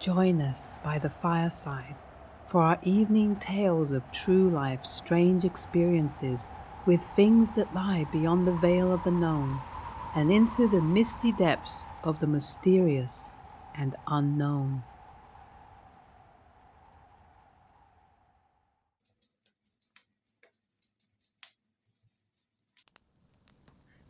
Join us by the fireside for our evening tales of true life's strange experiences with things that lie beyond the veil of the known and into the misty depths of the mysterious and unknown.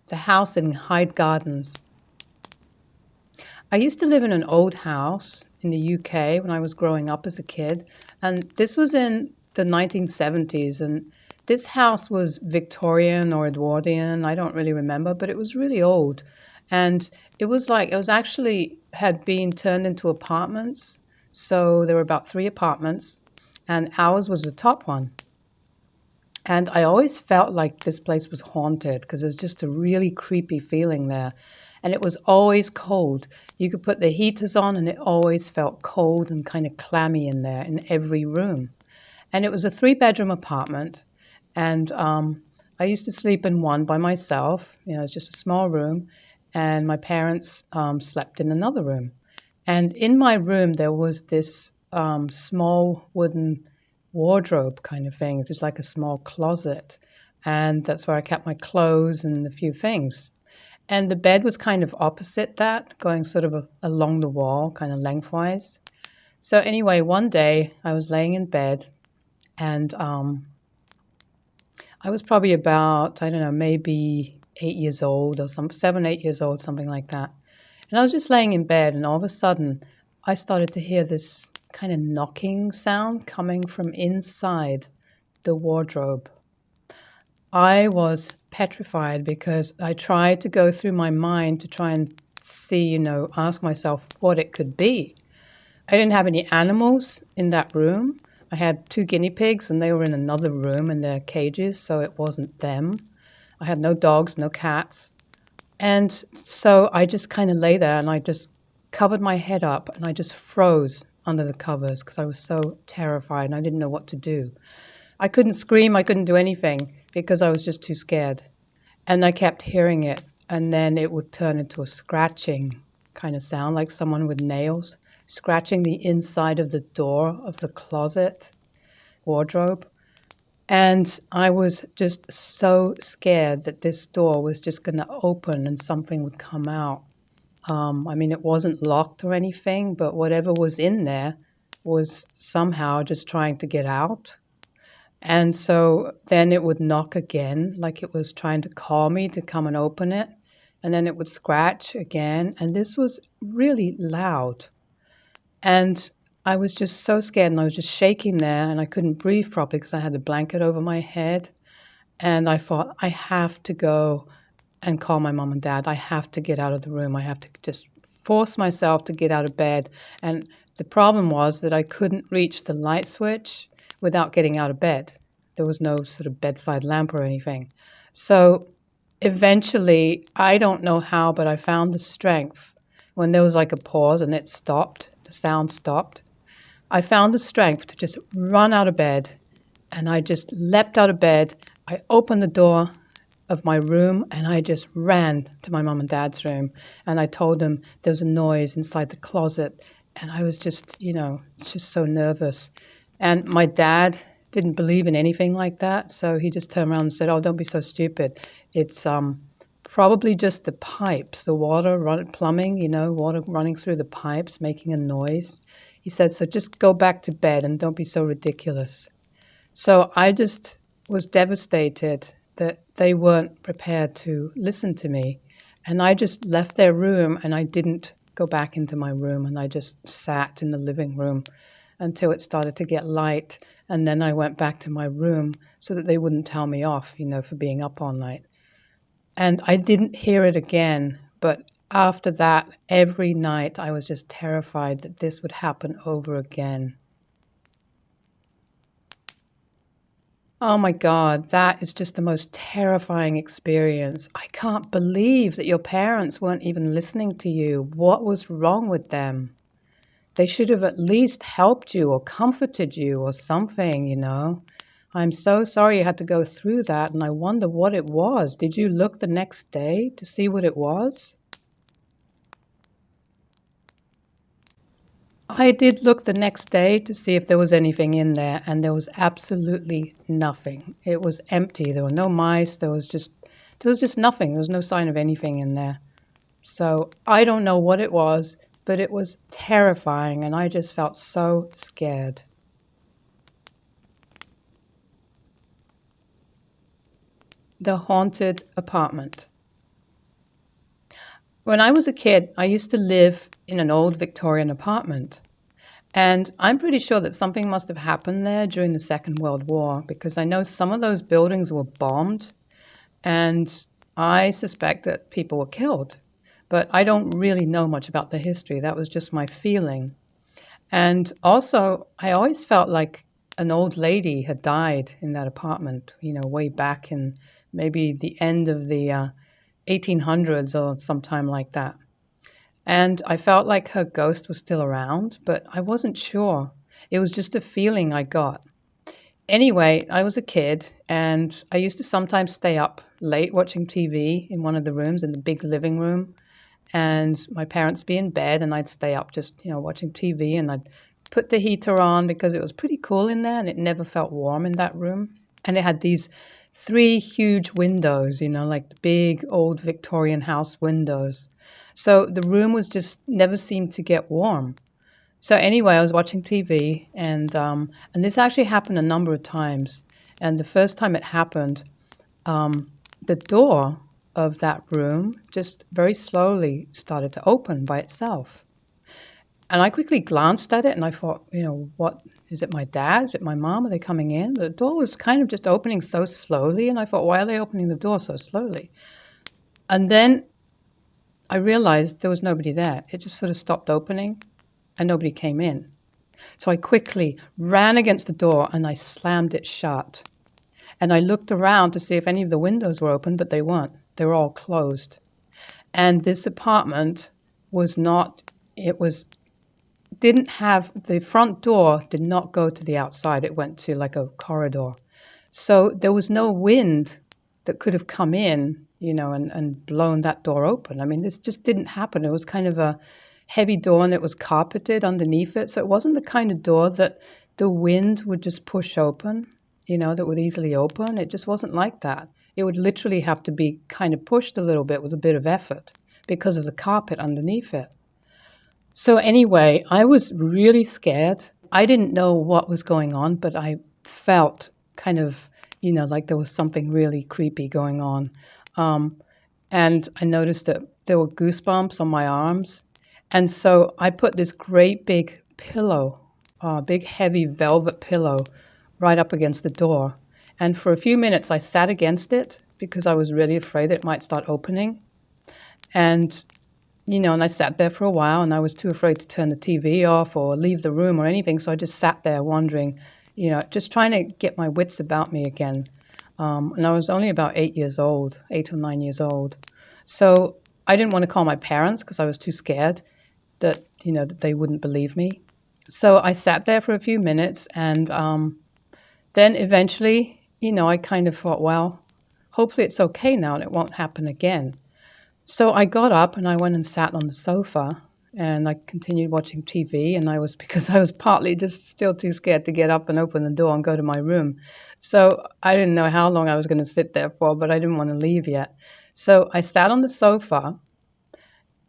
The house in Hyde Gardens. I used to live in an old house in the UK when I was growing up as a kid, and this was in the 1970s. And this house was Victorian or Edwardian, I don't really remember, but it was really old. And it was actually had been turned into apartments. So there were about three apartments, and ours was the top one. And I always felt like this place was haunted because there was just a really creepy feeling there. And it was always cold. You could put the heaters on and it always felt cold and kind of clammy in there in every room. And it was a three-bedroom apartment. And I used to sleep in one by myself. You know, it's just a small room. And my parents slept in another room. And in my room, there was this small wooden wardrobe kind of thing. It was like a small closet. And that's where I kept my clothes and a few things. And the bed was kind of opposite that, going sort of along the wall, kind of lengthwise. So, anyway, one day I was laying in bed and I was probably about, I don't know, maybe 8 years old or some 7, 8 years old, something like that. And I was just laying in bed, and all of a sudden, I started to hear this kind of knocking sound coming from inside the wardrobe. I was petrified because I tried to go through my mind to try and see, ask myself what it could be. I didn't have any animals in that room. I had two guinea pigs, and they were in another room in their cages, so it wasn't them. I had no dogs, no cats. And so I just kind of lay there and I just covered my head up and I just froze under the covers because I was so terrified and I didn't know what to do. I couldn't scream, I couldn't do anything because I was just too scared. And I kept hearing it, and then it would turn into a scratching kind of sound, like someone with nails scratching the inside of the door of the closet wardrobe. And I was just so scared that this door was just going to open and something would come out. I mean, it wasn't locked or anything, but whatever was in there was somehow just trying to get out. And so then it would knock again, like it was trying to call me to come and open it. And then it would scratch again. And this was really loud. And I was just so scared and I was just shaking there and I couldn't breathe properly because I had a blanket over my head. And I thought, I have to go and call my mom and dad. I have to get out of the room. I have to just force myself to get out of bed. And the problem was that I couldn't reach the light switch without getting out of bed. There was no sort of bedside lamp or anything. So eventually, I don't know how, but I found the strength when there was like a pause and it stopped, the sound stopped. I found the strength to just run out of bed, and I just leapt out of bed. I opened the door of my room and I just ran to my mom and dad's room, and I told them there was a noise inside the closet, and I was just, just so nervous. And my dad didn't believe in anything like that, so he just turned around and said, "Oh, don't be so stupid. It's probably just the pipes, the plumbing, water running through the pipes making a noise." He said, "So just go back to bed and don't be so ridiculous." So I just was devastated that they weren't prepared to listen to me. And I just left their room and I didn't go back into my room, and I just sat in the living room until it started to get light. And then I went back to my room so that they wouldn't tell me off, for being up all night. And I didn't hear it again, but after that, every night I was just terrified that this would happen over again. Oh my God, that is just the most terrifying experience. I can't believe that your parents weren't even listening to you. What was wrong with them? They should have at least helped you or comforted you or something. I'm so sorry you had to go through that, and I wonder what it was. Did you look the next day to see what it was? I did look the next day to see if there was anything in there, and there was absolutely nothing. It was empty. There were no mice. There was just nothing. There was no sign of anything in there. So I don't know what it was, but it was terrifying, and I just felt so scared. The haunted apartment. When I was a kid, I used to live in an old Victorian apartment. And I'm pretty sure that something must have happened there during the Second World War because I know some of those buildings were bombed, and I suspect that people were killed. But I don't really know much about the history. That was just my feeling. And also, I always felt like an old lady had died in that apartment, way back in maybe the end of the 1800s or sometime like that. And I felt like her ghost was still around, but I wasn't sure. It was just a feeling I got. Anyway, I was a kid and I used to sometimes stay up late watching TV in one of the rooms in the big living room. And my parents would be in bed and I'd stay up just, watching TV, and I'd put the heater on because it was pretty cool in there and it never felt warm in that room. And it had these three huge windows, like the big old Victorian house windows. So the room was just never seemed to get warm. So anyway, I was watching TV, and this actually happened a number of times. And the first time it happened, the door of that room just very slowly started to open by itself. And I quickly glanced at it and I thought, what is it, my dad? Is it my mom? Are they coming in? But the door was kind of just opening so slowly. And I thought, why are they opening the door so slowly? And then I realized there was nobody there. It just sort of stopped opening and nobody came in. So I quickly ran against the door and I slammed it shut. And I looked around to see if any of the windows were open, but they weren't. They were all closed. And this apartment was not, it was didn't have the front door did not go to the outside. It went to like a corridor. So there was no wind that could have come in, and blown that door open. I mean, this just didn't happen. It was kind of a heavy door and it was carpeted underneath it. So it wasn't the kind of door that the wind would just push open, that would easily open. It just wasn't like that. It would literally have to be kind of pushed a little bit with a bit of effort because of the carpet underneath it. So anyway, I was really scared. I didn't know what was going on, but I felt kind of, like there was something really creepy going on. Um, and I noticed that there were goosebumps on my arms. And so I put this great big pillow, big heavy velvet pillow, right up against the door. And for a few minutes, I sat against it because I was really afraid it might start opening. And and I sat there for a while and I was too afraid to turn the TV off or leave the room or anything. So I just sat there wondering, just trying to get my wits about me again. And I was only about 8 years old, 8 or 9 years old. So I didn't want to call my parents because I was too scared that they wouldn't believe me. So I sat there for a few minutes and then eventually, I kind of thought, well, hopefully it's okay now and it won't happen again. So I got up and I went and sat on the sofa and I continued watching TV, and because I was partly just still too scared to get up and open the door and go to my room. So I didn't know how long I was going to sit there for, but I didn't want to leave yet. So I sat on the sofa,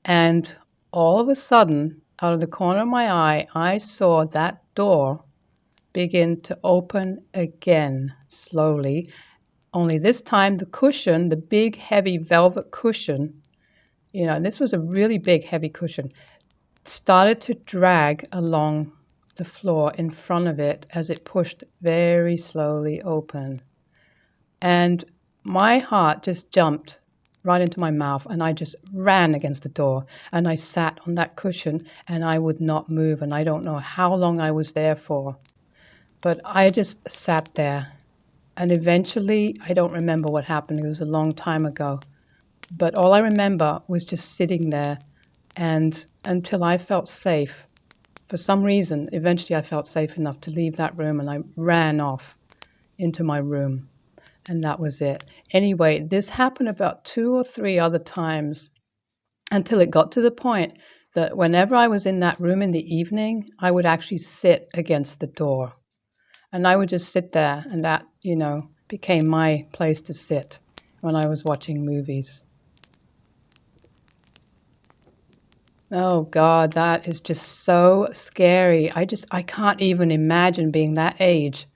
and all of a sudden, out of the corner of my eye, I saw that door begin to open again slowly. Only this time the cushion, the big heavy velvet cushion, and this was a really big, heavy cushion, started to drag along the floor in front of it as it pushed very slowly open. And my heart just jumped right into my mouth, and I just ran against the door, and I sat on that cushion, and I would not move, and I don't know how long I was there for. But I just sat there, and eventually, I don't remember what happened. It was a long time ago. But all I remember was just sitting there, and until I felt safe. For some reason, eventually I felt safe enough to leave that room, and I ran off into my room, and that was it. Anyway, this happened about 2 or 3 other times until it got to the point that whenever I was in that room in the evening, I would actually sit against the door. And I would just sit there, and that, became my place to sit when I was watching movies. Oh God, that is just so scary. I can't even imagine being that age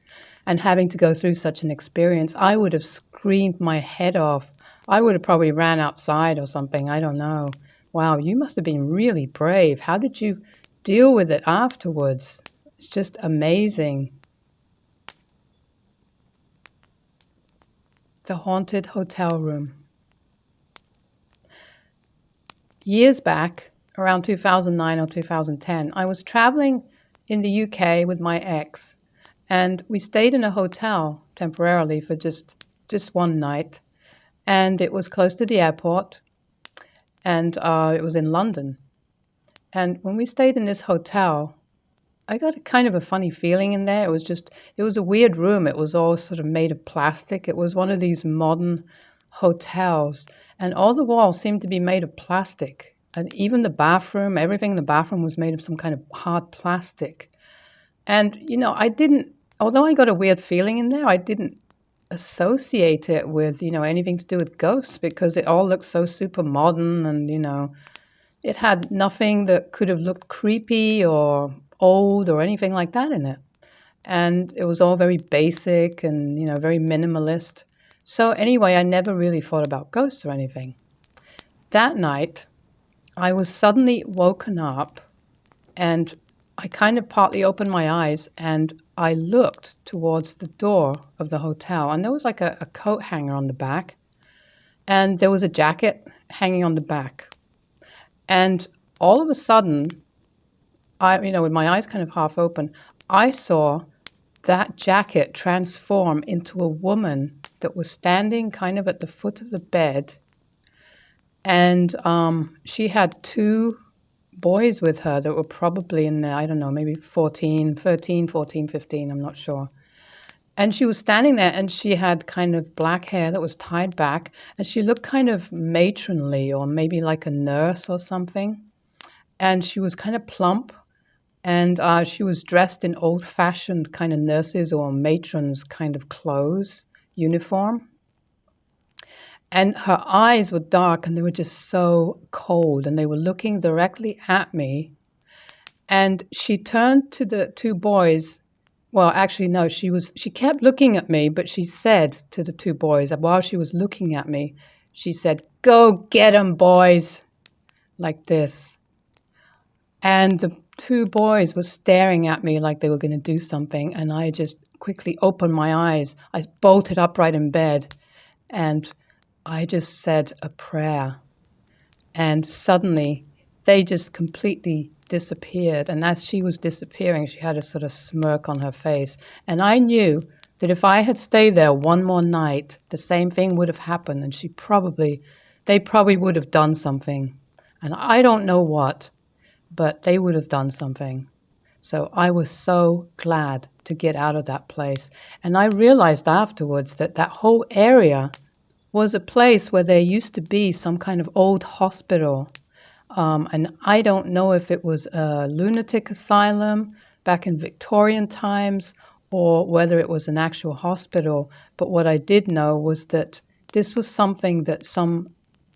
and having to go through such an experience. I would have screamed my head off. I would have probably ran outside or something. I don't know. Wow, you must have been really brave. How did you deal with it afterwards? It's just amazing. The haunted hotel room. Years back, around 2009 or 2010, I was traveling in the UK with my ex, and we stayed in a hotel temporarily for just one night, and it was close to the airport, and it was in London. And when we stayed in this hotel, I got a kind of a funny feeling in there. It was a weird room. It was all sort of made of plastic. It was one of these modern hotels, and all the walls seemed to be made of plastic. And even the bathroom, everything in the bathroom was made of some kind of hard plastic. And, although I got a weird feeling in there, I didn't associate it with, anything to do with ghosts because it all looked so super modern and, it had nothing that could have looked creepy or old or anything like that in it. And it was all very basic and, very minimalist. So anyway, I never really thought about ghosts or anything. That night, I was suddenly woken up and I kind of partly opened my eyes and I looked towards the door of the hotel. And there was like a coat hanger on the back and there was a jacket hanging on the back. And all of a sudden, with my eyes kind of half open, I saw that jacket transform into a woman that was standing kind of at the foot of the bed. And she had two boys with her that were probably in there, I don't know, maybe 14, 13, 14, 15, I'm not sure. And she was standing there and she had kind of black hair that was tied back and she looked kind of matronly or maybe like a nurse or something. And she was kind of plump and she was dressed in old-fashioned kind of nurses or matrons kind of clothes, uniform. And her eyes were dark and they were just so cold and they were looking directly at me. And she turned to the two boys. Well, actually, no, she kept looking at me, but she said to the two boys, while she was looking at me, she said, "Go get 'em, boys," like this. And the two boys were staring at me like they were going to do something. And I just quickly opened my eyes. I bolted upright in bed and I just said a prayer. And suddenly they just completely disappeared. And as she was disappearing, she had a sort of smirk on her face. And I knew that if I had stayed there one more night, the same thing would have happened. And they probably would have done something. And I don't know what, but they would have done something. So I was so glad to get out of that place. And I realized afterwards that that whole area was a place where there used to be some kind of old hospital. And I don't know if it was a lunatic asylum back in Victorian times or whether it was an actual hospital. But what I did know was that this was something that some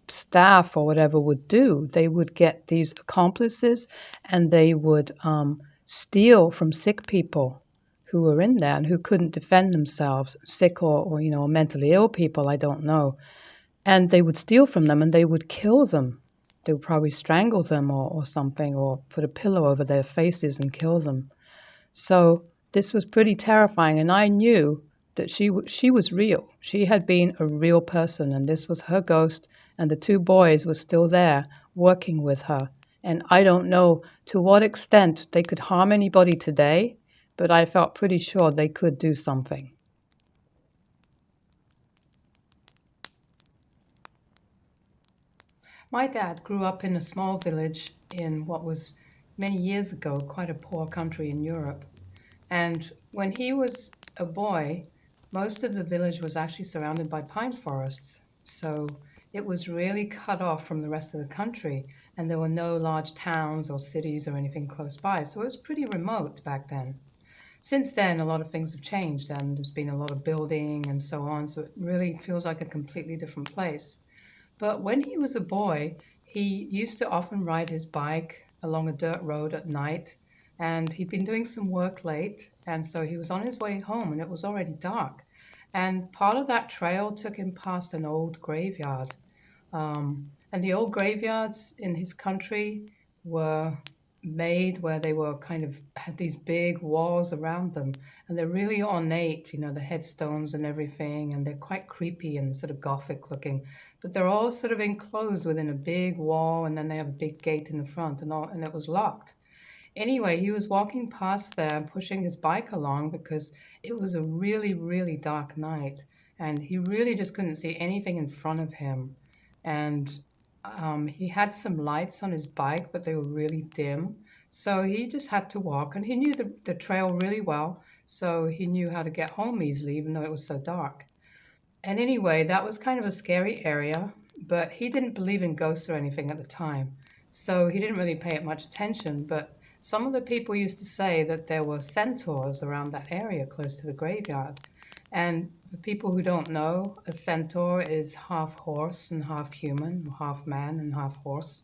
staff or whatever would do. They would get these accomplices and they would steal from sick people who were in there and who couldn't defend themselves, sick or mentally ill people, I don't know. And they would steal from them and they would kill them. They would probably strangle them or something or put a pillow over their faces and kill them. So this was pretty terrifying, and I knew that she was real. She had been a real person, and this was her ghost, and the two boys were still there working with her. And I don't know to what extent they could harm anybody today, but I felt pretty sure they could do something. My dad grew up in a small village in what was many years ago quite a poor country in Europe. And when he was a boy, most of the village was actually surrounded by pine forests. So it was really cut off from the rest of the country. and there were no large towns or cities or anything close by. So it was pretty remote back then. Since then, a lot of things have changed, and there's been a lot of building and so on. So it really feels like a completely different place. But when he was a boy, he used to often ride his bike along a dirt road at night, and he'd been doing some work late, and so he was on his way home, and it was already dark. And part of that trail took him past an old graveyard. And the old graveyards in his country were made where they were kind of had these big walls around them, and they're really ornate, the headstones and everything, and they're quite creepy and sort of gothic looking, but they're all sort of enclosed within a big wall, and then they have a big gate in the front, and it was locked. Anyway, he was walking past there, pushing his bike along because it was a really, really dark night, and he really just couldn't see anything in front of him. And he had some lights on his bike, but they were really dim. So he just had to walk, and he knew the trail really well, so he knew how to get home easily, even though it was so dark. And anyway, that was kind of a scary area, but he didn't believe in ghosts or anything at the time. So he didn't really pay it much attention. But some of the people used to say that there were centaurs around that area close to the graveyard. And the people who don't know, a centaur is half horse and half human, or half man and half horse.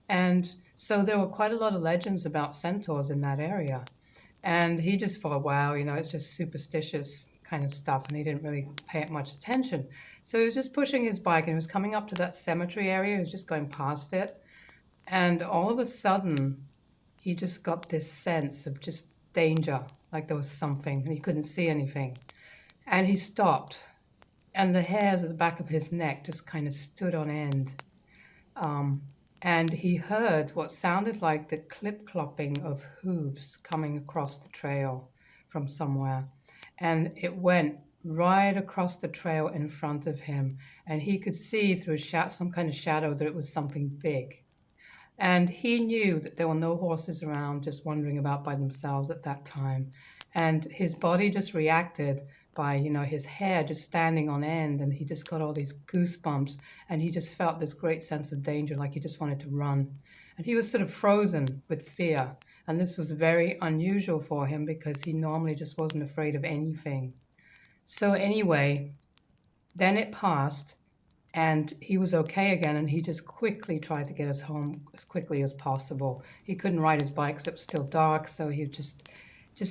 And so there were quite a lot of legends about centaurs in that area. And he just thought, wow, it's just superstitious kind of stuff. And he didn't really pay it much attention. So he was just pushing his bike, and he was coming up to that cemetery area. He was just going past it. And all of a sudden, he just got this sense of just danger, like there was something, and he couldn't see anything. And he stopped, and the hairs at the back of his neck just kind of stood on end. Um, and he heard what sounded like the clip-clopping of hooves coming across the trail from somewhere. And it went right across the trail in front of him, and he could see through some kind of shadow that it was something big. And he knew that there were no horses around just wandering about by themselves at that time. And his body just reacted by, his hair just standing on end. And he just got all these goosebumps. And he just felt this great sense of danger, like he just wanted to run. And he was sort of frozen with fear. And this was very unusual for him because he normally just wasn't afraid of anything. So, anyway, then it passed, and he was okay again, and he just quickly tried to get us home as quickly as possible. He couldn't ride his bike because it was still dark, so he just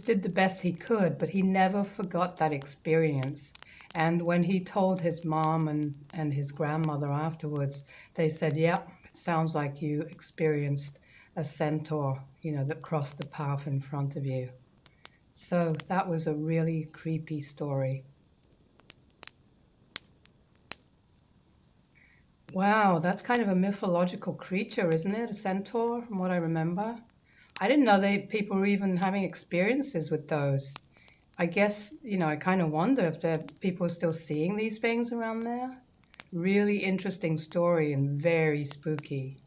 did the best he could, but he never forgot that experience. And when he told his mom and his grandmother afterwards, they said, yeah, it sounds like you experienced a centaur, that crossed the path in front of you. So that was a really creepy story. Wow, that's kind of a mythological creature, isn't it? A centaur, from what I remember. I didn't know people were even having experiences with those. I guess, I kind of wonder if people are still seeing these things around there. Really interesting story and very spooky.